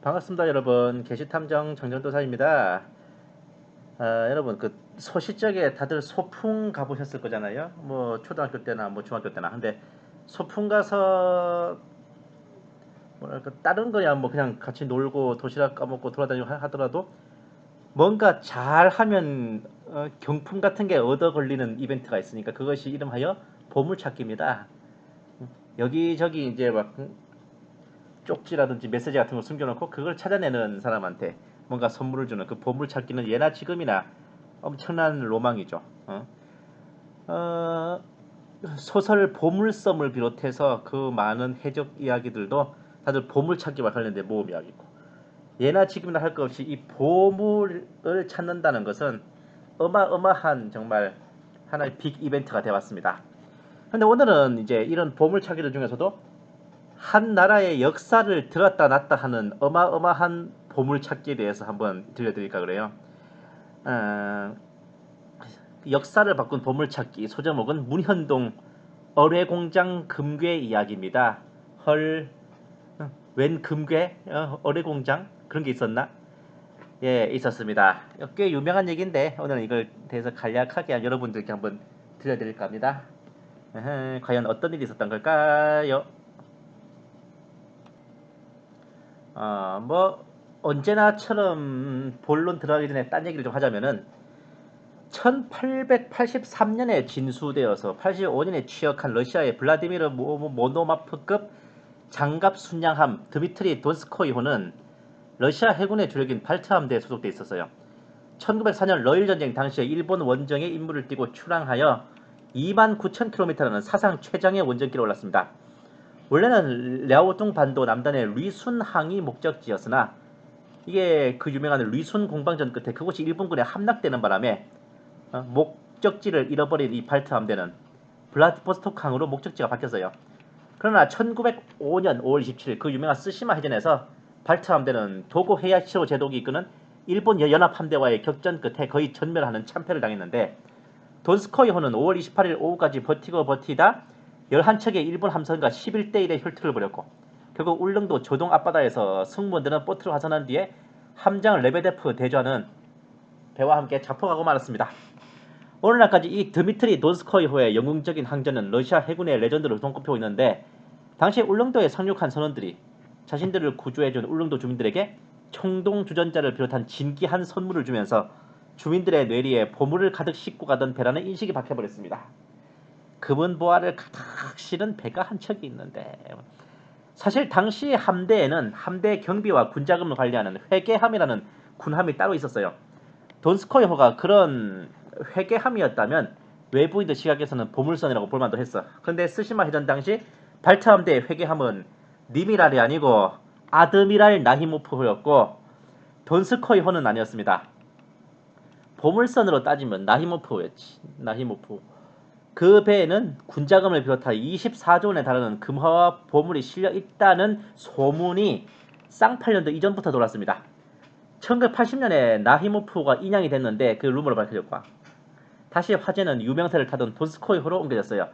반갑습니다, 여러분. 게시탐정 정전도사입니다. 여러분, 그 소시적에 다들 소풍 가보셨을 거잖아요. 뭐 초등학교 때나 뭐 중학교 때나. 근데 소풍 가서 뭐랄까 다른 거야 뭐 그냥 같이 놀고 도시락 까먹고 돌아다니고 하더라도 뭔가 잘하면 경품 같은 게 얻어 걸리는 이벤트가 있으니까 그것이 이름하여 보물찾기입니다. 여기저기 이제 막 쪽지라든지 메시지 같은 걸 숨겨놓고 그걸 찾아내는 사람한테 뭔가 선물을 주는 그 보물 찾기는 예나 지금이나 엄청난 로망이죠. 어, 소설 보물섬을 비롯해서 그 많은 해적 이야기들도 다들 보물 찾기와 관련된 모험 이야기고, 예나 지금이나 할 것 없이 이 보물을 찾는다는 것은 어마어마한 정말 하나의 빅 이벤트가 되었습니다. 근데 오늘은 이제 이런 보물 찾기들 중에서도 한 나라의 역사를 들었다 놨다 하는 어마어마한 보물찾기에 대해서 한번 들려드릴까 그래요. 어, 역사를 바꾼 보물찾기 소제목은 문현동 어뢰공장 금괴 이야기입니다. 헐, 웬 금괴? 어뢰공장? 그런 게 있었나? 예, 있었습니다. 꽤 유명한 얘기인데 오늘은 이걸 대해서 간략하게 여러분들께 한번 들려드릴까 합니다. 과연 어떤 일이 있었던 걸까요? 뭐 언제나처럼 본론 들어가기 전에 딴 얘기를 좀 하자면은 1883년에 진수되어서 85년에 취역한 러시아의 블라디미르 모노마프급 장갑 순양함 드미트리 돈스코이호는 러시아 해군의 주력인 발트 함대에 소속돼 있었어요. 1904년 러일 전쟁 당시에 일본 원정에 임무를 띠고 출항하여 29,000km라는 사상 최장의 원정길을 올랐습니다. 원래는 랴오둥 반도 남단의 리순항이 목적지였으나 이게 그 유명한 리순 공방전 끝에 그곳이 일본군에 함락되는 바람에 목적지를 잃어버린 이 발트 함대는 블라디보스토크항으로 목적지가 바뀌었어요. 그러나 1905년 5월 27일 그 유명한 쓰시마 해전에서 발트 함대는 도고 헤야시로 제독이 이끄는 일본 연합 함대와의 격전 끝에 거의 전멸하는 참패를 당했는데, 돈스코이호는 5월 28일 오후까지 버티고 버티다 11척의 일본 함선과 11대 1의 혈투를 벌였고 결국 울릉도 조동 앞바다에서 승무원들은 보트로 하선한 뒤에 함장 레베데프 대주하는 배와 함께 자포하고 말았습니다. 오늘날까지 이 드미트리 돈스코이호의 영웅적인 항전은 러시아 해군의 레전드로 손꼽히고 있는데, 당시 울릉도에 상륙한 선원들이 자신들을 구조해준 울릉도 주민들에게 총동주전자를 비롯한 진기한 선물을 주면서 주민들의 뇌리에 보물을 가득 싣고 가던 배라는 인식이 박혀버렸습니다. 금은 보화를 가득 실은 배가 한 척이 있는데, 사실 당시 함대에는 함대 경비와 군자금을 관리하는 회계함이라는 군함이 따로 있었어요. 돈스코이호가 그런 회계함이었다면 외부인들 시각에서는 보물선이라고 볼만도 했어. 근데 스시마 해전 당시 발트 함대의 회계함은 니미랄이 아니고 아드미랄 나히모프호였고 돈스코이호는 아니었습니다. 보물선으로 따지면 나히모프호였지. 나히모프. 그 배에는 군자금을 비롯한 24조 원에 달하는 금화와 보물이 실려 있다는 소문이 쌍팔년도 이전부터 돌았습니다. 1980년에 나히모프가 인양이 됐는데 그 루머로 밝혀졌고, 다시 화제는 유명세를 타던 돈스코이호로 옮겨졌어요.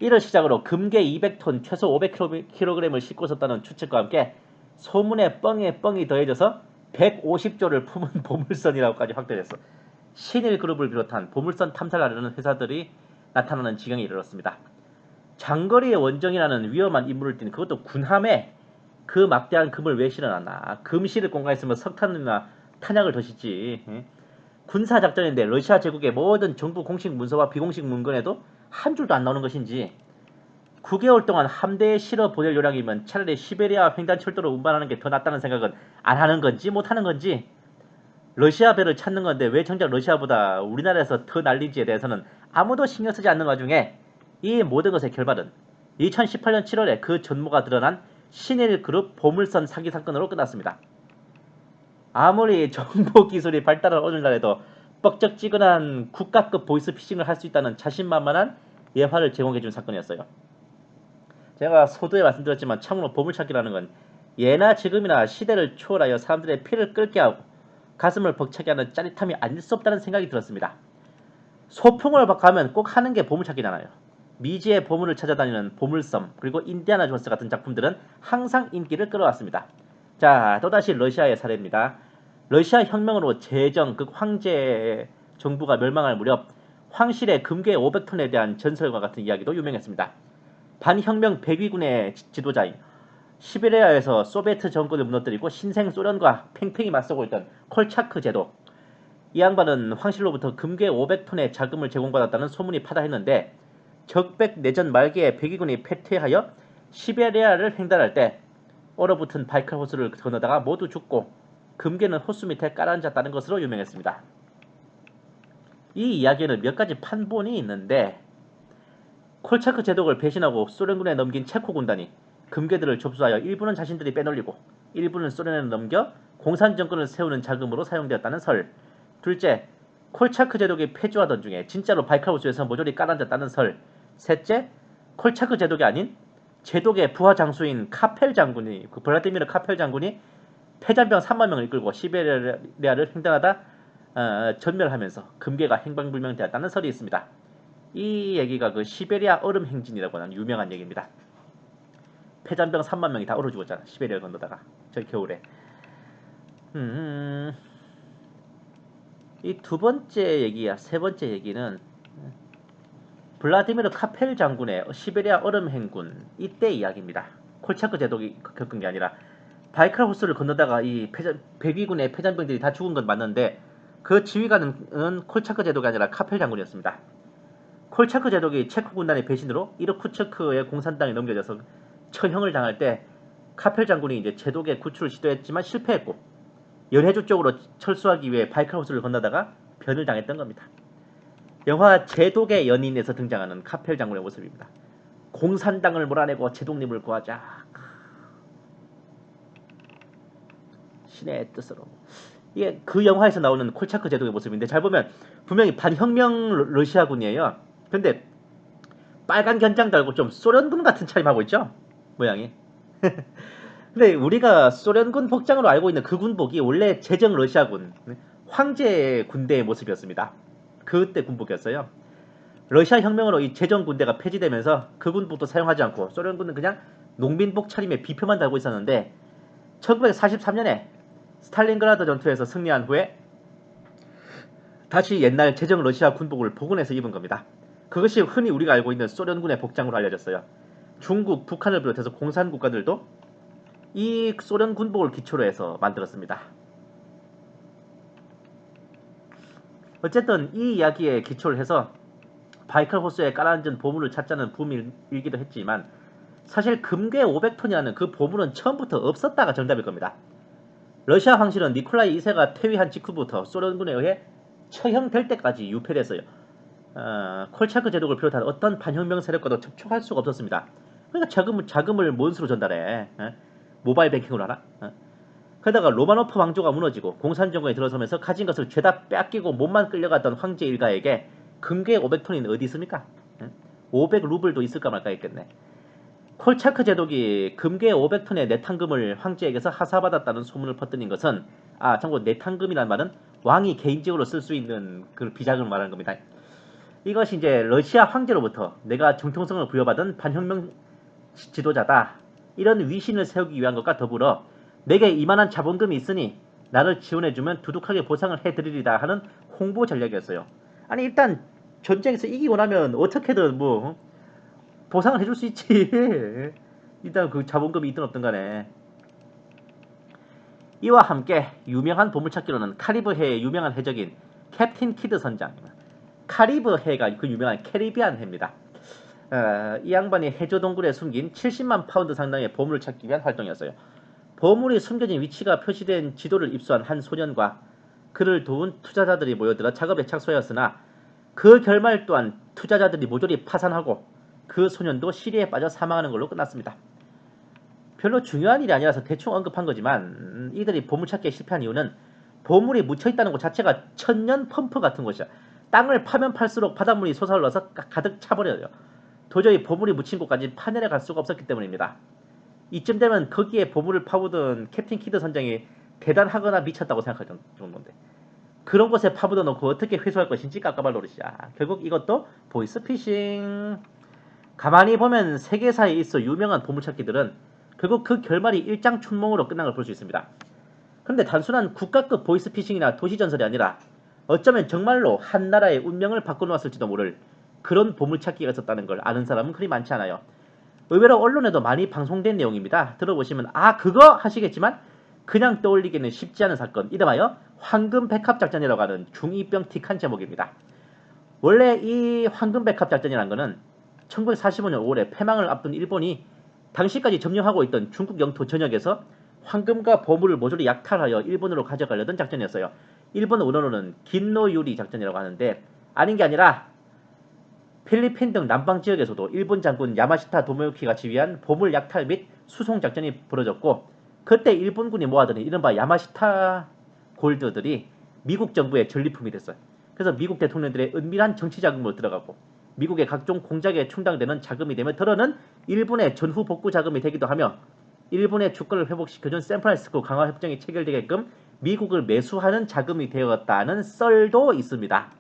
이를 시작으로 금괴 200톤, 최소 500kg을 싣고 있었다는 추측과 함께 소문에 뻥에 뻥이 더해져서 150조를 품은 보물선이라고까지 확대됐어. 신일그룹을 비롯한 보물선 탐사를 하려는 회사들이 나타나는 지경에 이르렀습니다. 장거리의 원정이라는 위험한 임무를 띈 그것도 군함에 그 막대한 금을 왜 실어놨나. 금실을 공간했으면 석탄이나 탄약을 더 싣지. 군사작전인데 러시아 제국의 모든 정부 공식 문서와 비공식 문건에도 한 줄도 안 나오는 것인지, 9개월 동안 함대에 실어 보낼 요량이면 차라리 시베리아 횡단철도로 운반하는 게 더 낫다는 생각은 안 하는 건지 못 하는 건지, 러시아 배를 찾는 건데 왜 정작 러시아보다 우리나라에서 더 날린지에 대해서는 아무도 신경 쓰지 않는 와중에 이 모든 것의 결말은 2018년 7월에 그 전모가 드러난 신일그룹 보물선 사기 사건으로 끝났습니다. 아무리 정보기술이 발달한 오늘날에도 뻑적지근한 국가급 보이스피싱을 할 수 있다는 자신만만한 예화를 제공해준 사건이었어요. 제가 소두에 말씀드렸지만 참으로 보물찾기라는 건 예나 지금이나 시대를 초월하여 사람들의 피를 끓게 하고 가슴을 벅차게 하는 짜릿함이 아닐 수 없다는 생각이 들었습니다. 소풍을 가면 꼭 하는 게 보물찾기잖아요. 미지의 보물을 찾아다니는 보물섬, 그리고 인디아나 존스 같은 작품들은 항상 인기를 끌어왔습니다. 자, 또다시 러시아의 사례입니다. 러시아 혁명으로 제정, 그 황제 정부가 멸망할 무렵 황실의 금괴 500톤에 대한 전설과 같은 이야기도 유명했습니다. 반혁명 백위군의 지도자인 시베리아에서 소비에트 정권을 무너뜨리고 신생 소련과 팽팽히 맞서고 있던 콜차크 제도. 이 양반은 황실로부터 금괴 500톤의 자금을 제공받았다는 소문이 파다했는데 적백 내전 말기에 백위군이 패퇴하여 시베리아를 횡단할 때 얼어붙은 바이칼 호수를 건너다가 모두 죽고 금괴는 호수 밑에 깔아앉았다는 것으로 유명했습니다. 이 이야기에는 몇 가지 판본이 있는데 콜차크 제독을 배신하고 소련군에 넘긴 체코 군단이 금괴들을 접수하여 일부는 자신들이 빼돌리고 일부는 소련에 넘겨 공산 정권을 세우는 자금으로 사용되었다는 설. 둘째, 콜차크 제독이 패주하던 중에 진짜로 바이칼 호수에서 모조리 깔아앉았다는 설. 셋째, 콜차크 제독이 아닌 제독의 부하 장수인 카펠 장군이, 그 블라디미르 카펠 장군이 패잔병 3만 명을 이끌고 시베리아를 횡단하다 전멸하면서 금괴가 행방불명되었다는 설이 있습니다. 이 얘기가 그 시베리아 얼음 행진이라고 하는 유명한 얘기입니다. 패잔병 3만 명이 다 얼어 죽었잖아. 시베리아 건너다가 저 겨울에. 이 두 번째 얘기야. 세 번째 얘기는 블라디미르 카펠 장군의 시베리아 얼음 행군 이때 이야기입니다. 콜차크 제독이 겪은 게 아니라 바이칼 호수를 건너다가 이 백위군의 패잔병들이 다 죽은 건 맞는데 그 지휘관은 콜차크 제독이 아니라 카펠 장군이었습니다. 콜차크 제독이 체코 군단의 배신으로 이르쿠츠크의 공산당에 넘겨져서 처형을 당할 때 카펠 장군이 이제 제독의 구출을 시도했지만 실패했고 연해주 쪽으로 철수하기 위해 바이칼 호수를 건너다가 변을 당했던 겁니다. 영화 제독의 연인에서 등장하는 카펠 장군의 모습입니다. 공산당을 몰아내고 제독님을 구하자. 신의 뜻으로. 이게 그 영화에서 나오는 콜차크 제독의 모습인데 잘 보면 분명히 반혁명 러시아군이에요. 근데 빨간 견장 달고 좀 소련군 같은 차림하고 있죠? 모양이. 근데 우리가 소련군 복장으로 알고 있는 그 군복이 원래 제정 러시아군 황제 군대의 모습이었습니다. 그때 군복이었어요. 러시아 혁명으로 이 제정 군대가 폐지되면서 그 군복도 사용하지 않고 소련군은 그냥 농민복 차림에 비표만 달고 있었는데 1943년에 스탈린그라드 전투에서 승리한 후에 다시 옛날 제정 러시아 군복을 복원해서 입은 겁니다. 그것이 흔히 우리가 알고 있는 소련군의 복장으로 알려졌어요. 중국, 북한을 비롯해서 공산국가들도 이 소련 군복을 기초로 해서 만들었습니다. 어쨌든 이 이야기에 기초를 해서 바이칼 호수에 깔아앉은 보물을 찾자는 붐이 일기도 했지만 사실 금괴 500톤이라는 그 보물은 처음부터 없었다가 정답일 겁니다. 러시아 황실은 니콜라이 2세가 퇴위한 직후부터 소련군에 의해 처형될 때까지 유폐됐어요. 콜차크 제독을 비롯한 어떤 반혁명 세력과도 접촉할 수가 없었습니다. 그러니까 자금을 뭔 수로 전달해? 모바일 뱅킹으로 하나? 게다가 로마노프 왕조가 무너지고 공산정권에 들어서면서 가진 것을 죄다 뺏기고 몸만 끌려갔던 황제 일가에게 금괴 500톤이 어디 있습니까? 500루블도 있을까 말까 했겠네. 콜차크 제독이 금괴 500톤의 내탕금을 황제에게서 하사받았다는 소문을 퍼뜨린 것은 참고 내탕금이란 말은 왕이 개인적으로 쓸 수 있는 그 비자금을 말하는 겁니다. 이것이 이제 러시아 황제로부터 내가 정통성을 부여받은 반혁명 지도자다. 이런 위신을 세우기 위한 것과 더불어 내게 이만한 자본금이 있으니 나를 지원해주면 두둑하게 보상을 해드리리다 하는 홍보 전략이었어요. 아니 일단 전쟁에서 이기고 나면 어떻게든 뭐 보상을 해줄 수 있지. 일단 그 자본금이 있든 없든 간에. 이와 함께 유명한 보물찾기로는 카리브해의 유명한 해적인 캡틴 키드 선장. 카리브해가 그 유명한 캐리비안 해입니다. 이 양반이 해저 동굴에 숨긴 70만 파운드 상당의 보물을 찾기 위한 활동이었어요. 보물이 숨겨진 위치가 표시된 지도를 입수한 한 소년과 그를 도운 투자자들이 모여들어 작업에 착수하였으나 그 결말 또한 투자자들이 모조리 파산하고 그 소년도 시리에 빠져 사망하는 걸로 끝났습니다. 별로 중요한 일이 아니라서 대충 언급한 거지만 이들이 보물 찾기에 실패한 이유는 보물이 묻혀있다는 것 자체가 천년 펌프 같은 곳이야. 땅을 파면 팔수록 바닷물이 솟아올라서 가득 차버려요. 도저히 보물이 묻힌 곳까지 파내려 갈 수가 없었기 때문입니다. 이쯤 되면 거기에 보물을 파보던 캡틴 키드 선장이 대단하거나 미쳤다고 생각할 정도인데 그런 곳에 파묻어 놓고 어떻게 회수할 것인지 깝깝할 노릇이야. 결국 이것도 보이스피싱. 가만히 보면 세계사에 있어 유명한 보물찾기들은 결국 그 결말이 일장춘몽으로 끝난 걸 볼 수 있습니다. 그런데 단순한 국가급 보이스피싱이나 도시전설이 아니라 어쩌면 정말로 한 나라의 운명을 바꿔놓았을지도 모를 그런 보물찾기가 있었다는 걸 아는 사람은 그리 많지 않아요. 의외로 언론에도 많이 방송된 내용입니다. 들어보시면 아 그거 하시겠지만 그냥 떠올리기는 쉽지 않은 사건, 이름하여 황금백합작전이라고 하는 중2병틱한 제목입니다. 원래 이 황금백합작전이라는 것은 1945년 5월에 패망을 앞둔 일본이 당시까지 점령하고 있던 중국 영토 전역에서 황금과 보물을 모조리 약탈하여 일본으로 가져가려던 작전이었어요. 일본 언어로는 긴노유리 작전이라고 하는데 아닌 게 아니라 필리핀 등 남방 지역에서도 일본 장군 야마시타 도모유키가 지휘한 보물 약탈 및 수송 작전이 벌어졌고 그때 일본군이 모아두는 이른바 야마시타 골드들이 미국 정부의 전리품이 됐어요. 그래서 미국 대통령들의 은밀한 정치 자금으로 들어가고 미국의 각종 공작에 충당되는 자금이 되며 들어는 일본의 전후 복구 자금이 되기도 하며 일본의 주권을 회복시켜준 샌프란시스코 강화 협정이 체결되게끔 미국을 매수하는 자금이 되었다는 썰도 있습니다.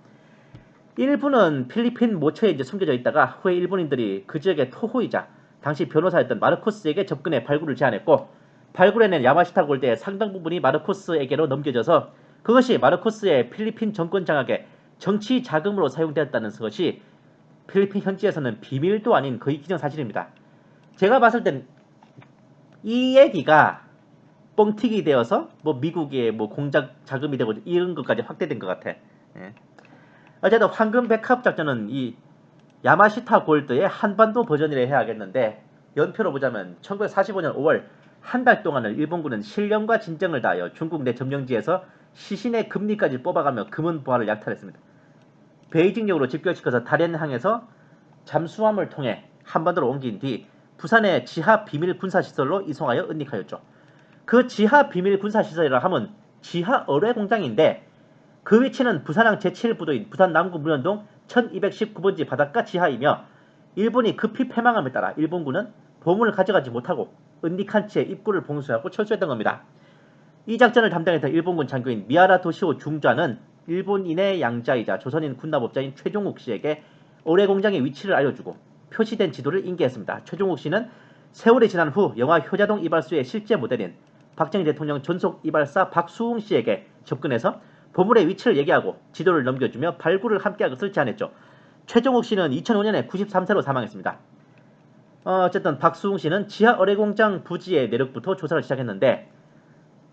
일부는 필리핀 모처에 이제 숨겨져 있다가 후에 일본인들이 그 지역의 토호이자 당시 변호사였던 마르코스에게 접근해 발굴을 제안했고 발굴해낸 야마시타 골드의 상당 부분이 마르코스에게로 넘겨져서 그것이 마르코스의 필리핀 정권 장악에 정치 자금으로 사용되었다는 것이 필리핀 현지에서는 비밀도 아닌 거의 기정사실입니다. 제가 봤을 땐 이 얘기가 뻥튀기 되어서 뭐 미국의 뭐 공작 자금이 되고 이런 것까지 확대된 것 같아. 예. 어쨌든 황금 백합 작전은 이 야마시타 골드의 한반도 버전이라 해야겠는데 연표로 보자면 1945년 5월 한 달 동안을 일본군은 신령과 진정을 다하여 중국 내 점령지에서 시신의 금리까지 뽑아가며 금은 보화를 약탈했습니다. 베이징역으로 집결시켜서 다롄항에서 잠수함을 통해 한반도로 옮긴 뒤 부산의 지하 비밀 군사시설로 이송하여 은닉하였죠. 그 지하 비밀 군사시설이라 하면 지하 어뢰 공장인데 그 위치는 부산항 제7부도인 부산 남구 문현동 1219번지 바닷가 지하이며 일본이 급히 패망함에 따라 일본군은 보물을 가져가지 못하고 은닉한 채 입구를 봉쇄하고 철수했던 겁니다. 이 작전을 담당했던 일본군 장교인 미하라 도시오 중좌는 일본인의 양자이자 조선인 군납업자인 최종욱 씨에게 어뢰 공장의 위치를 알려주고 표시된 지도를 인계했습니다. 최종욱 씨는 세월이 지난 후 영화 효자동 이발소의 실제 모델인 박정희 대통령 전속 이발사 박수웅 씨에게 접근해서 보물의 위치를 얘기하고 지도를 넘겨주며 발굴을 함께할 것을 제안했죠. 최종욱 씨는 2005년에 93세로 사망했습니다. 어쨌든 박수웅 씨는 지하 어뢰공장 부지의 내력부터 조사를 시작했는데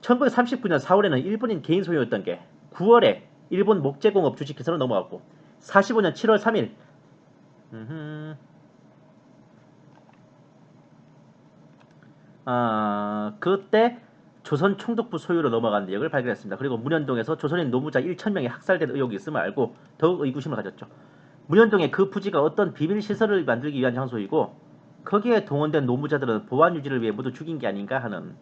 1939년 4월에는 일본인 개인 소유였던 게 9월에 일본 목재공업 주식회사로 넘어갔고 45년 7월 3일 그때 조선 총독부 소유로 넘어간 내역을 발견했습니다. 그리고 문현동에서 조선인 노무자 1,000명이 학살된 의혹이 있음을 알고 더욱 의구심을 가졌죠. 문현동의 그 부지가 어떤 비밀시설을 만들기 위한 장소이고 거기에 동원된 노무자들은 보안 유지를 위해 모두 죽인 게 아닌가 하는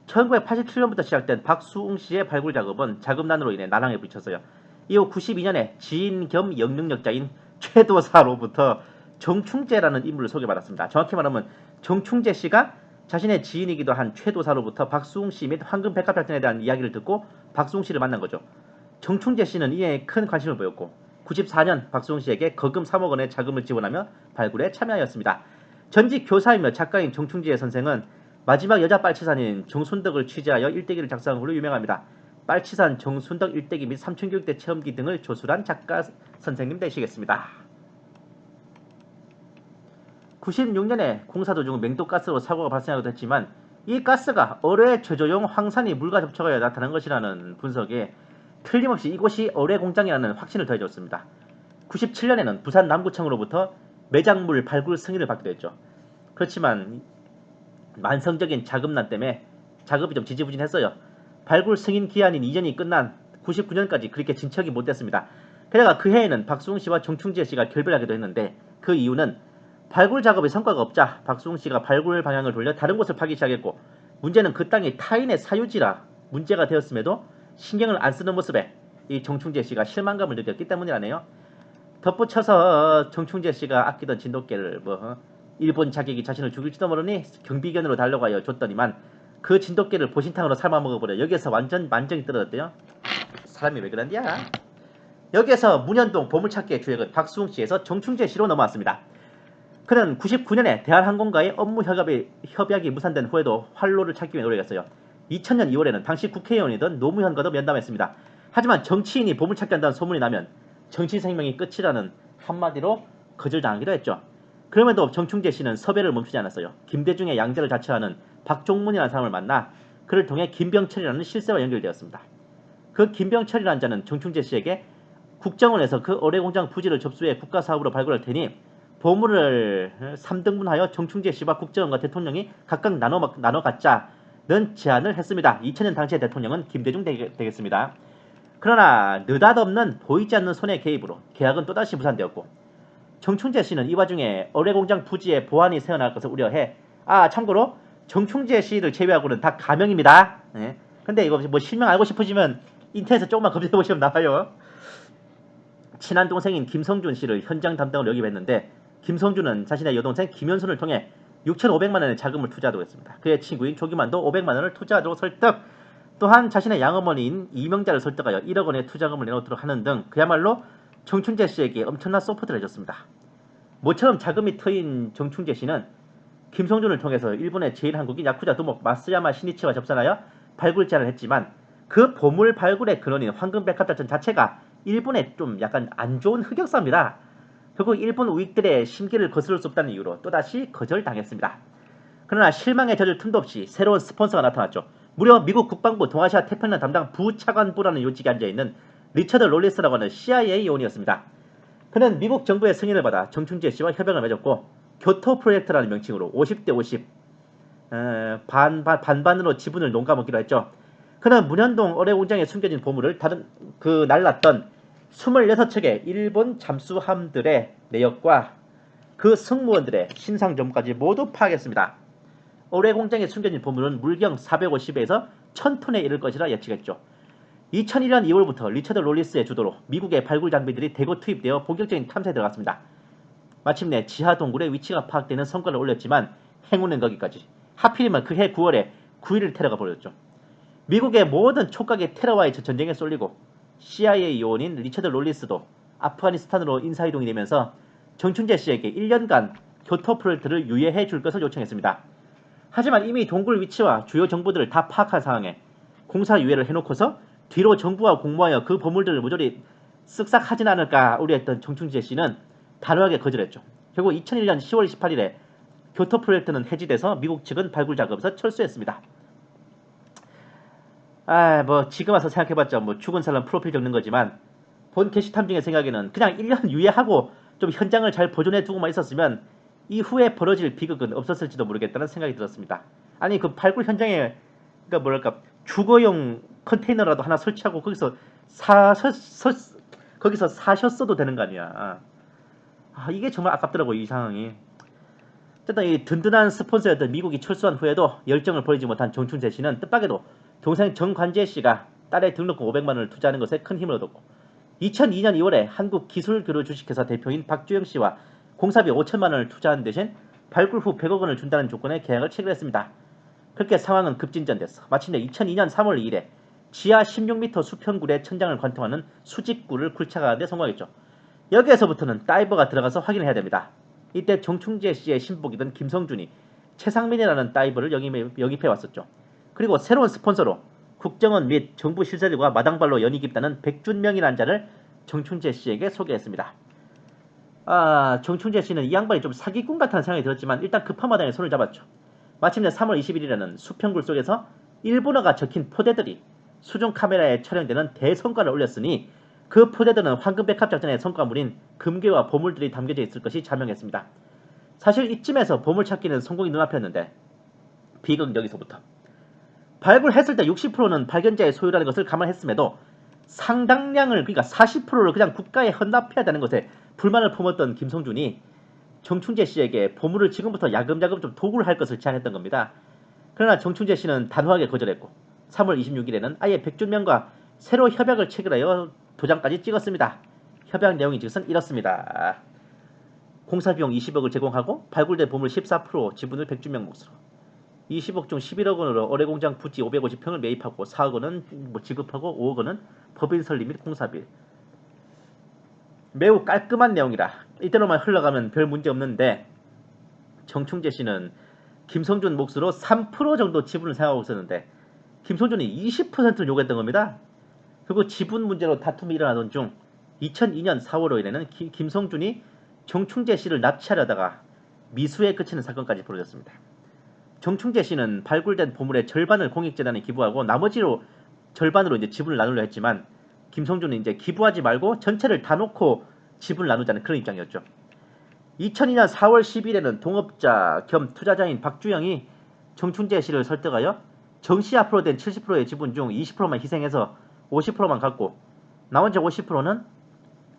1987년부터 시작된 박수웅 씨의 발굴 작업은 자금난으로 인해 난항에 부딪혔어요. 이후 92년에 지인 겸 영능력자인 최도사로부터 정충재라는 인물을 소개받았습니다. 정확히 말하면 정충재 씨가 자신의 지인이기도 한 최도사로부터 박수웅 씨 및 황금백합작전에 대한 이야기를 듣고 박수웅 씨를 만난 거죠. 정충재 씨는 이에 큰 관심을 보였고 94년 박수웅 씨에게 거금 3억 원의 자금을 지원하며 발굴에 참여하였습니다. 전직 교사이며 작가인 정충재 선생은 마지막 여자 빨치산인 정순덕을 취재하여 일대기를 작성한 걸로 유명합니다. 빨치산, 정순덕 일대기 및 삼천교육대 체험기 등을 조술한 작가 선생님 되시겠습니다. 96년에 공사 도중 맹독가스로 사고가 발생하기도 했지만 이 가스가 어뢰 제조용 황산이 물과 접촉하여 나타난 것이라는 분석에 틀림없이 이곳이 어뢰 공장이라는 확신을 더해줬습니다. 97년에는 부산 남구청으로부터 매작물 발굴 승인을 받기도 했죠. 그렇지만 만성적인 자금난 때문에 작업이 좀 지지부진했어요. 발굴 승인 기한인 2년이 끝난 99년까지 그렇게 진척이 못 됐습니다. 게다가 그 해에는 박수웅 씨와 정충재 씨가 결별하기도 했는데 그 이유는 발굴 작업에 성과가 없자 박수웅 씨가 발굴 방향을 돌려 다른 곳을 파기 시작했고 문제는 그 땅이 타인의 사유지라 문제가 되었음에도 신경을 안 쓰는 모습에 이 정충재 씨가 실망감을 느꼈기 때문이라네요. 덧붙여서 정충재 씨가 아끼던 진돗개를 일본 자객이 자신을 죽일지도 모르니 경비견으로 달려가여 줬더니만 그 진돗개를 보신탕으로 삶아 먹어버려 여기에서 완전 만정이 떨어졌대요. 사람이 왜 그런디야? 여기에서 문현동 보물찾기의 주역은 박수웅 씨에서 정충재 씨로 넘어왔습니다. 그는 99년에 대한항공과의 업무 협약이 무산된 후에도 활로를 찾기 위해 노력했어요. 2000년 2월에는 당시 국회의원이던 노무현과도 면담했습니다. 하지만 정치인이 보물찾기 한다는 소문이 나면 정치 생명이 끝이라는 한마디로 거절당하기도 했죠. 그럼에도 정충재 씨는 섭외를 멈추지 않았어요. 김대중의 양자를 자처하는 박종문이라는 사람을 만나 그를 통해 김병철이라는 실세와 연결되었습니다. 그 김병철이라는 자는 정충재 씨에게 국정원에서 그 어뢰공장 부지를 접수해 국가사업으로 발굴할 테니 보물을 3등분하여 정충재 씨와 국정원과 대통령이 각각 나눠 갖자는 제안을 했습니다. 2000년 당시의 대통령은 김대중 되겠습니다. 그러나 느닷없는 보이지 않는 손의 개입으로 계약은 또다시 무산되었고 정충재 씨는 이 와중에 어뢰공장 부지에 보안이 새어나갈 것을 우려해 참고로 정충재 씨를 제외하고는 다 가명입니다. 네. 근데 이거 뭐 실명 알고 싶으시면 인터넷에 조금만 검색해 보시면 나와요. 친한 동생인 김성준 씨를 현장 담당으로 역임했는데 김성준은 자신의 여동생 김현순을 통해 6,500만 원의 자금을 투자하도록 했습니다. 그의 친구인 조기만도 500만 원을 투자하도록 설득, 또한 자신의 양어머니인 이명자를 설득하여 1억 원의 투자금을 내놓도록 하는 등 그야말로 정충재 씨에게 엄청난 소프트를 해줬습니다. 모처럼 자금이 트인 정충재 씨는 김성준을 통해서 일본의 제1한국인 야쿠자 두목 마스야마 시니치와 접선하여 발굴 제안을 했지만 그 보물 발굴의 근원인 황금백합작전 자체가 일본의 좀 약간 안 좋은 흑역사입니다. 결국 일본 우익들의 심기를 거스를 수 없다는 이유로 또다시 거절당했습니다. 그러나 실망에 젖을 틈도 없이 새로운 스폰서가 나타났죠. 무려 미국 국방부 동아시아 태평양 담당 부차관부라는 요직에 앉아있는 리처드 롤리스라고 하는 CIA 요원이었습니다. 그는 미국 정부의 승인을 받아 정충재 씨와 협약을 맺었고 교토 프로젝트라는 명칭으로 50대 50 반반으로 지분을 농가먹기로 했죠. 그는 문현동 어뢰공장에 숨겨진 보물을 날랐던 26척의 일본 잠수함들의 내역과 그 승무원들의 신상 정보까지 모두 파악했습니다. 어뢰공장에 숨겨진 보물은 물경 450에서 1000톤에 이를 것이라 예측했죠. 2001년 2월부터 리처드 롤리스의 주도로 미국의 발굴 장비들이 대거 투입되어 본격적인 탐사에 들어갔습니다. 마침내 지하 동굴의 위치가 파악되는 성과를 올렸지만 행운은 거기까지. 하필이면 그해 9월에 9.11 테러가 벌어졌죠. 미국의 모든 촉각이 테러와의 전쟁에 쏠리고 CIA 요원인 리처드 롤리스도 아프가니스탄으로 인사이동이 되면서 정충재 씨에게 1년간 교토 프로젝트를 유예해 줄 것을 요청했습니다. 하지만 이미 동굴 위치와 주요 정보들을 다 파악한 상황에 공사 유예를 해놓고서 뒤로 정부와 공모하여 그 보물들을 모조리 쓱싹 하진 않을까 우려했던 정충재 씨는 단호하게 거절했죠. 결국 2001년 10월 18일에 교토 프로젝트는 해지돼서 미국 측은 발굴 작업에서 철수했습니다. 지금 와서 생각해봤자 죽은 사람 프로필 적는 거지만 본 게시탐중의 생각에는 그냥 1년 유예하고 좀 현장을 잘 보존해 두고만 있었으면 이후에 벌어질 비극은 없었을지도 모르겠다는 생각이 들었습니다. 아니 그 발굴 현장에 주거용 컨테이너라도 하나 설치하고 거기서 사셨어도 되는 거 아니야. 이게 정말 아깝더라고 이 상황이. 어쨌든 이 든든한 스폰서였던 미국이 철수한 후에도 열정을 버리지 못한 정충재 씨는 뜻밖에도 동생 정관재 씨가 딸의 등록금 500만 원을 투자하는 것에 큰 힘을 얻었고 2002년 2월에 한국기술교류 주식회사 대표인 박주영 씨와 공사비 5천만 원을 투자한 대신 발굴 후 100억 원을 준다는 조건의 계약을 체결했습니다. 그렇게 상황은 급진전됐어. 마침내 2002년 3월 2일에 지하 16m 수평굴의 천장을 관통하는 수직굴을 굴착하는 데 성공했죠. 여기에서부터는 다이버가 들어가서 확인을 해야 됩니다. 이때 정충재 씨의 신복이던 김성준이 최상민이라는 다이버를 영입해 왔었죠. 그리고 새로운 스폰서로 국정원 및 정부 실세들과 마당발로 연이 깊다는 백준명이라는 자를 정충재 씨에게 소개했습니다. 정충재 씨는 이 양반이 좀 사기꾼 같다는 생각이 들었지만 일단 급한 마당에 손을 잡았죠. 마침내 3월 21일에는 수평굴 속에서 일본어가 적힌 포대들이 수중 카메라에 촬영되는 대성과를 올렸으니 그 포대들은 황금백합작전의 성과물인 금괴와 보물들이 담겨져 있을 것이 자명했습니다. 사실 이쯤에서 보물 찾기는 성공이 눈앞이었는데 비극은 여기서부터. 발굴했을 때 60%는 발견자의 소유라는 것을 감안했음에도 상당량을 그러니까 40%를 그냥 국가에 헌납해야 되는 것에 불만을 품었던 김성준이 정충재 씨에게 보물을 지금부터 야금야금 좀 도굴 할 것을 제안했던 겁니다. 그러나 정충재 씨는 단호하게 거절했고 3월 26일에는 아예 백준명과 새로 협약을 체결하여 도장까지 찍었습니다. 협약 내용이 즉슨 이렇습니다. 공사비용 20억을 제공하고 발굴된 보물 14% 지분을 백준명 몫으로 20억 중 11억 원으로 어뢰공장 부지 550평을 매입하고 4억 원은 지급하고 5억 원은 법인 설립 및 공사비. 매우 깔끔한 내용이라 이대로만 흘러가면 별 문제 없는데 정충재 씨는 김성준 몫으로 3% 정도 지분을 사용하고 있었는데 김성준이 20%를 요구했던 겁니다. 그리고 지분 문제로 다툼이 일어나던 중 2002년 4월 5일에는 김성준이 정충재 씨를 납치하려다가 미수에 그치는 사건까지 벌어졌습니다. 정충재 씨는 발굴된 보물의 절반을 공익재단에 기부하고 나머지로 절반으로 이제 지분을 나누려 했지만 김성준은 이제 기부하지 말고 전체를 다 놓고 지분을 나누자는 그런 입장이었죠. 2002년 4월 10일에는 동업자 겸 투자자인 박주영이 정충재 씨를 설득하여 정씨 앞으로 된 70%의 지분 중 20%만 희생해서 50%만 갖고 나머지 50%는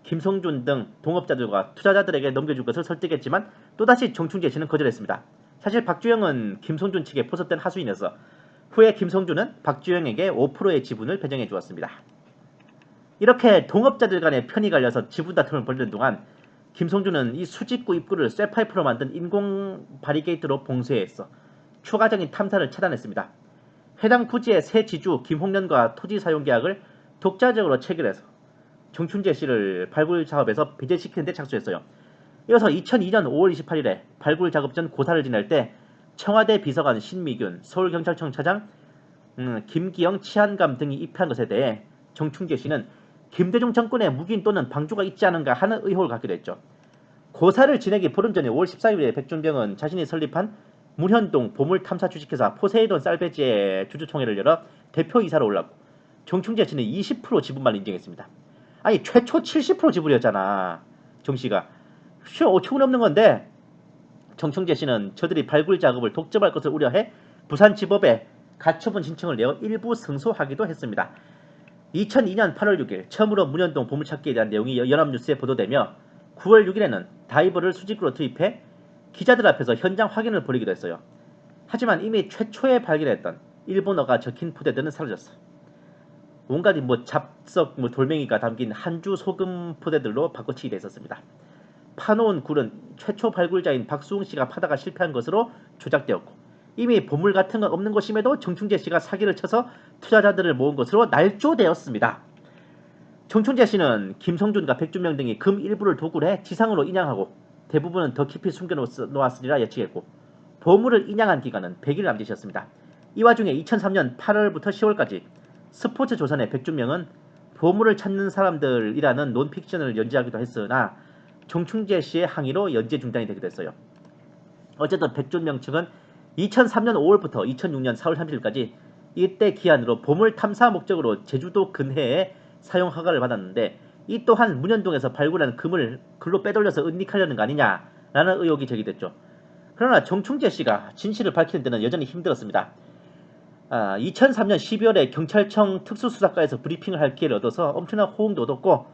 김성준 등 동업자들과 투자자들에게 넘겨줄 것을 설득했지만 또다시 정충재 씨는 거절했습니다. 사실 박주영은 김성준 측에 포섭된 하수인이어서 후에 김성준은 박주영에게 5%의 지분을 배정해 주었습니다. 이렇게 동업자들 간의 편이 갈려서 지분 다툼을 벌이는 동안 김성준은 이 수직구 입구를 쇠파이프로 만든 인공 바리게이트로 봉쇄했어 추가적인 탐사를 차단했습니다. 해당 부지의 새 지주 김홍련과 토지 사용 계약을 독자적으로 체결해서 정충재 씨를 발굴 작업에서 배제시키는 데 착수했어요. 이어서 2002년 5월 28일에 발굴 작업 전 고사를 지낼 때 청와대 비서관 신미균, 서울경찰청 차장 김기영 치안감 등이 입회한 것에 대해 정충재 씨는 김대중 정권에 묵인 또는 방주가 있지 않은가 하는 의혹을 갖기도 했죠. 고사를 지내기 보름 전에 5월 14일에 백준병은 자신이 설립한 문현동 보물탐사 주식회사 포세이돈 살베지의 주주총회를 열어 대표이사로 올랐고 정충재 씨는 20% 지분만 인정했습니다. 아니 최초 70% 지분이었잖아. 정씨가. 어처구니 없는 건데 정충재 씨는 저들이 발굴 작업을 독점할 것을 우려해 부산지법에 가처분 신청을 내어 일부 승소하기도 했습니다. 2002년 8월 6일 처음으로 문현동 보물찾기에 대한 내용이 연합뉴스에 보도되며 9월 6일에는 다이버를 수직으로 투입해 기자들 앞에서 현장 확인을 벌이기도 했어요. 하지만 이미 최초에 발견했던 일본어가 적힌 푸대들은 사라졌어. 온갖 잡석 돌멩이가 담긴 한주 소금 푸대들로 바꿔치기 돼 있었습니다. 파놓은 굴은 최초 발굴자인 박수웅 씨가 파다가 실패한 것으로 조작되었고 이미 보물 같은 건 없는 것임에도 정충재 씨가 사기를 쳐서 투자자들을 모은 것으로 날조되었습니다. 정충재 씨는 김성준과 백준명 등이 금 일부를 도굴해 지상으로 인양하고 대부분은 더 깊이 숨겨놓았으리라 예측했고 보물을 인양한 기간은 100일 남짓이었습니다. 이 와중에 2003년 8월부터 10월까지 스포츠조선의 백준명은 보물을 찾는 사람들이라는 논픽션을 연재하기도 했으나 정충재 씨의 항의로 연재 중단이 되기도 했어요. 어쨌든 백준명 측은 2003년 5월부터 2006년 4월 30일까지 이때 기한으로 보물 탐사 목적으로 제주도 근해에 사용 허가를 받았는데 이 또한 문현동에서 발굴한 금을 글로 빼돌려서 은닉하려는 거 아니냐라는 의혹이 제기됐죠. 그러나 정충재 씨가 진실을 밝히는 데는 여전히 힘들었습니다. 2003년 12월에 경찰청 특수수사과에서 브리핑을 할 기회를 얻어서 엄청난 호응도 얻었고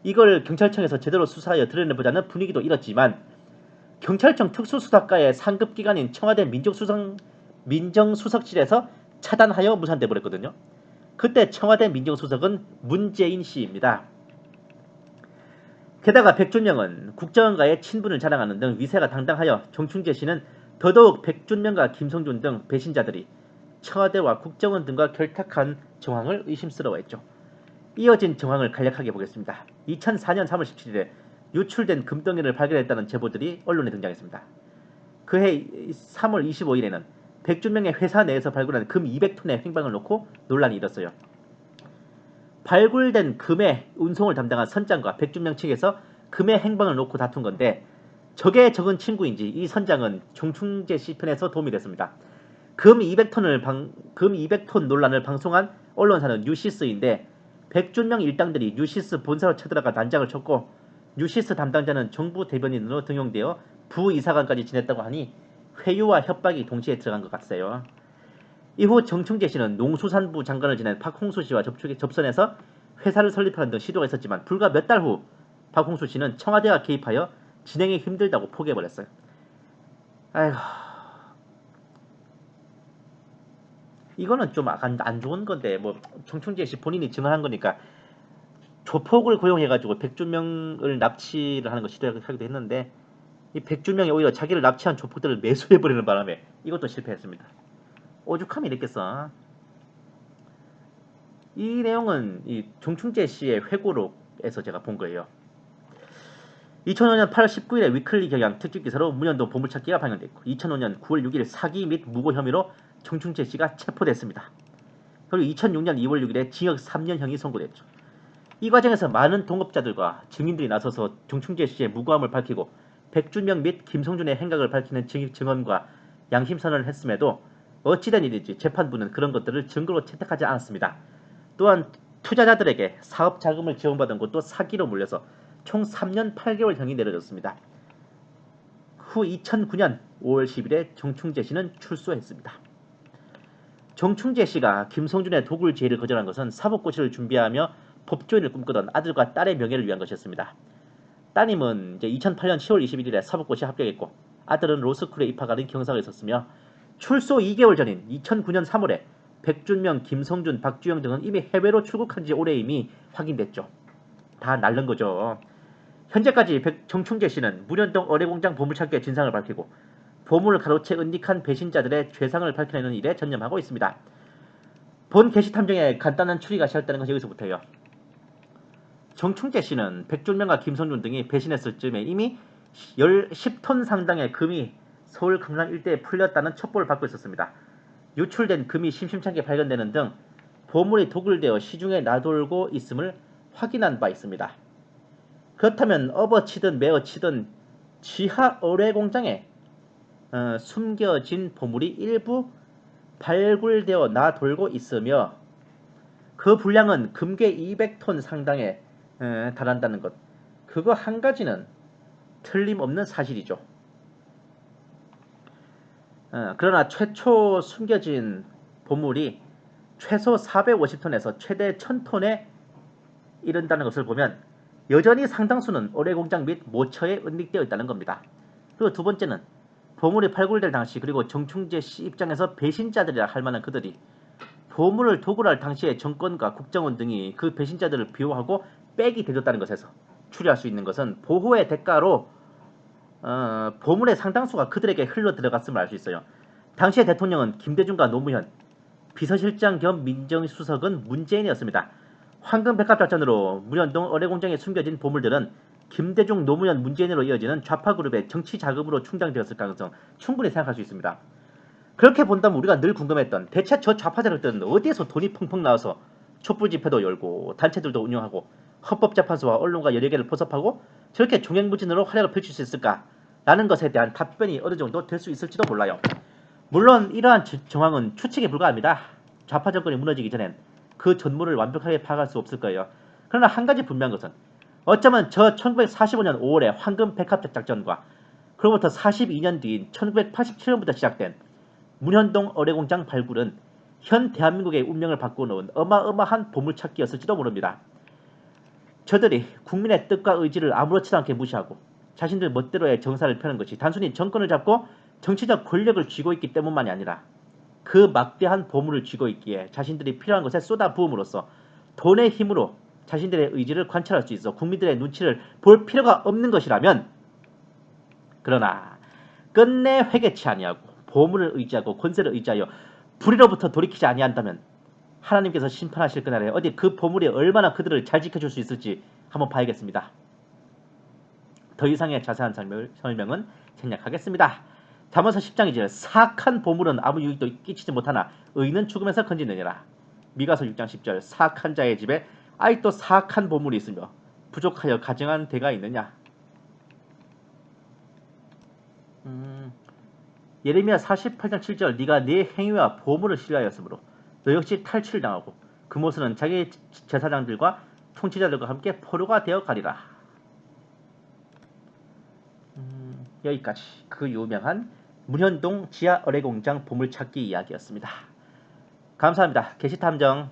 이걸 경찰청에서 제대로 수사하여 드러내보자는 분위기도 일었지만 경찰청 특수수사과의 상급기관인 청와대 민정수석실에서 차단하여 무산돼 버렸거든요. 그때 청와대 민정수석은 문재인 씨입니다. 게다가 백준명은 국정원과의 친분을 자랑하는 등 위세가 당당하여 정충재 씨는 더더욱 백준명과 김성준 등 배신자들이 청와대와 국정원 등과 결탁한 정황을 의심스러워했죠. 이어진 정황을 간략하게 보겠습니다. 2004년 3월 17일에 유출된 금덩이를 발견했다는 제보들이 언론에 등장했습니다. 그해 3월 25일에는 백준명의 회사 내에서 발굴한 금 200톤의 횡방을 놓고 논란이 일었어요. 발굴된 금의 운송을 담당한 선장과 백준명 측에서 금의 행방을 놓고 다툰 건데 적의 적은 친구인지 이 선장은 정충재 씨 편에서 도움이 됐습니다. 금 200톤 논란을 방송한 언론사는 뉴시스인데 백준명 일당들이 뉴시스 본사로 쳐들어가 난장을 쳤고 뉴시스 담당자는 정부 대변인으로 등용되어 부이사관까지 지냈다고 하니 회유와 협박이 동시에 들어간 것 같아요. 이후 정충재 씨는 농수산부 장관을 지낸 박홍수 씨와 접선해서 회사를 설립하는 등 시도가 있었지만 불과 몇 달 후 박홍수 씨는 청와대가 개입하여 진행이 힘들다고 포기해버렸어요. 아이고, 이거는 좀 안 좋은 건데 정충재 씨 본인이 증언한 거니까 조폭을 고용해가지고 백준명을 납치를 하는 거 시도하기도 했는데 이 백준명이 오히려 자기를 납치한 조폭들을 매수해버리는 바람에 이것도 실패했습니다. 오죽하면 이랬겠어. 이 내용은 이 정충재 씨의 회고록에서 제가 본 거예요. 2005년 8월 19일에 위클리 경향 특집 기사로 문현동 보물찾기가 발견됐고 2005년 9월 6일 사기 및 무고 혐의로 정충재 씨가 체포됐습니다. 그리고 2006년 2월 6일에 징역 3년형이 선고됐죠. 이 과정에서 많은 동업자들과 증인들이 나서서 정충재 씨의 무고함을 밝히고 백준명 및 김성준의 행각을 밝히는 증언과 양심선언을 했음에도 어찌된 일인지 재판부는 그런 것들을 증거로 채택하지 않았습니다. 또한 투자자들에게 사업 자금을 지원받은 것도 사기로 물려서 총 3년 8개월형이 내려졌습니다. 후 2009년 5월 10일에 정충재 씨는 출소했습니다. 정충재 씨가 김성준의 도굴 제의를 거절한 것은 사법고시를 준비하며 법조인을 꿈꾸던 아들과 딸의 명예를 위한 것이었습니다. 따님은 이제 2008년 10월 21일에 사법고시 합격했고 아들은 로스쿨에 입학하는 경사가 있었으며 출소 2개월 전인 2009년 3월에 백준명, 김성준, 박주영 등은 이미 해외로 출국한 지 오래 이미 확인됐죠. 다 날른 거죠. 현재까지 정충재 씨는 문현동 어뢰공장 보물찾기의 진상을 밝히고 보물을 가로채 은닉한 배신자들의 죄상을 밝혀내는 일에 전념하고 있습니다. 본 게시탐정의 간단한 추리가 시작되는 것이 여기서부터예요. 정충재 씨는 백준명과 김성준 등이 배신했을 즈음에 이미 10톤 상당의 금이 서울 강남 일대에 풀렸다는 첩보를 받고 있었습니다. 유출된 금이 심심찮게 발견되는 등 보물이 도굴되어 시중에 나돌고 있음을 확인한 바 있습니다. 그렇다면 업어치든 매어치든 지하 어뢰공장에 숨겨진 보물이 일부 발굴되어 나돌고 있으며 그 분량은 금괴 200톤 상당에 달한다는 것. 그거 한 가지는 틀림없는 사실이죠. 그러나 최초 숨겨진 보물이 최소 450톤에서 최대 1000톤에 이른다는 것을 보면 여전히 상당수는 어뢰공장 및 모처에 은닉되어 있다는 겁니다. 그리고 두 번째는 보물이 발굴될 당시 그리고 정충재 씨 입장에서 배신자들이라 할 만한 그들이 보물을 도굴할 당시에 정권과 국정원 등이 그 배신자들을 비호하고 빽이 대줬다는 것에서 추리할 수 있는 것은 보호의 대가로 보물의 상당수가 그들에게 흘러 들어갔음을 알 수 있어요. 당시의 대통령은 김대중과 노무현, 비서실장 겸 민정수석은 문재인이었습니다. 황금 백합작전으로 문현동 어뢰공장에 숨겨진 보물들은 김대중, 노무현, 문재인으로 이어지는 좌파 그룹의 정치 자금으로 충당되었을 가능성 충분히 생각할 수 있습니다. 그렇게 본다면 우리가 늘 궁금했던 대체 저 좌파 세력들은 어디에서 돈이 펑펑 나와서 촛불 집회도 열고 단체들도 운영하고 헌법재판소와 언론과 여러 개를 포섭하고 저렇게 종횡무진으로 활약을 펼칠 수 있을까라는 것에 대한 답변이 어느 정도 될 수 있을지도 몰라요. 물론 이러한 정황은 추측에 불과합니다. 좌파 정권이 무너지기 전엔 그 전모를 완벽하게 파악할 수 없을 거예요. 그러나 한 가지 분명한 것은 어쩌면 저 1945년 5월의 황금 백합작전과 그로부터 42년 뒤인 1987년부터 시작된 문현동 어뢰공장 발굴은 현 대한민국의 운명을 바꿔놓은 어마어마한 보물찾기였을지도 모릅니다. 저들이 국민의 뜻과 의지를 아무렇지도 않게 무시하고 자신들 멋대로의 정사를 펴는 것이 단순히 정권을 잡고 정치적 권력을 쥐고 있기 때문만이 아니라 그 막대한 보물을 쥐고 있기에 자신들이 필요한 것에 쏟아부음으로써 돈의 힘으로 자신들의 의지를 관철할 수 있어 국민들의 눈치를 볼 필요가 없는 것이라면, 그러나 끝내 회개치 아니하고 보물을 의지하고 권세를 의지하여 불의로부터 돌이키지 아니한다면 하나님께서 심판하실 그날에 어디 그 보물이 얼마나 그들을 잘 지켜줄 수 있을지 한번 봐야겠습니다. 더 이상의 자세한 설명은 생략하겠습니다. 잠언서 10장 2절 사악한 보물은 아무 유익도 끼치지 못하나 의인은 죽음에서 건지느니라. 미가서 6장 10절 사악한 자의 집에 아직도 사악한 보물이 있으며 부족하여 가증한 데가 있느냐. 예레미야 48장 7절 네가 네 행위와 보물을 신뢰하였으므로 너 역시 탈취당하고 그 모습은 자기 제사장들과 통치자들과 함께 포로가 되어 가리라. 여기까지 그 유명한 문현동 지하 어뢰공장 보물찾기 이야기였습니다. 감사합니다. 게시탐정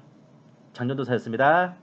장전도사였습니다.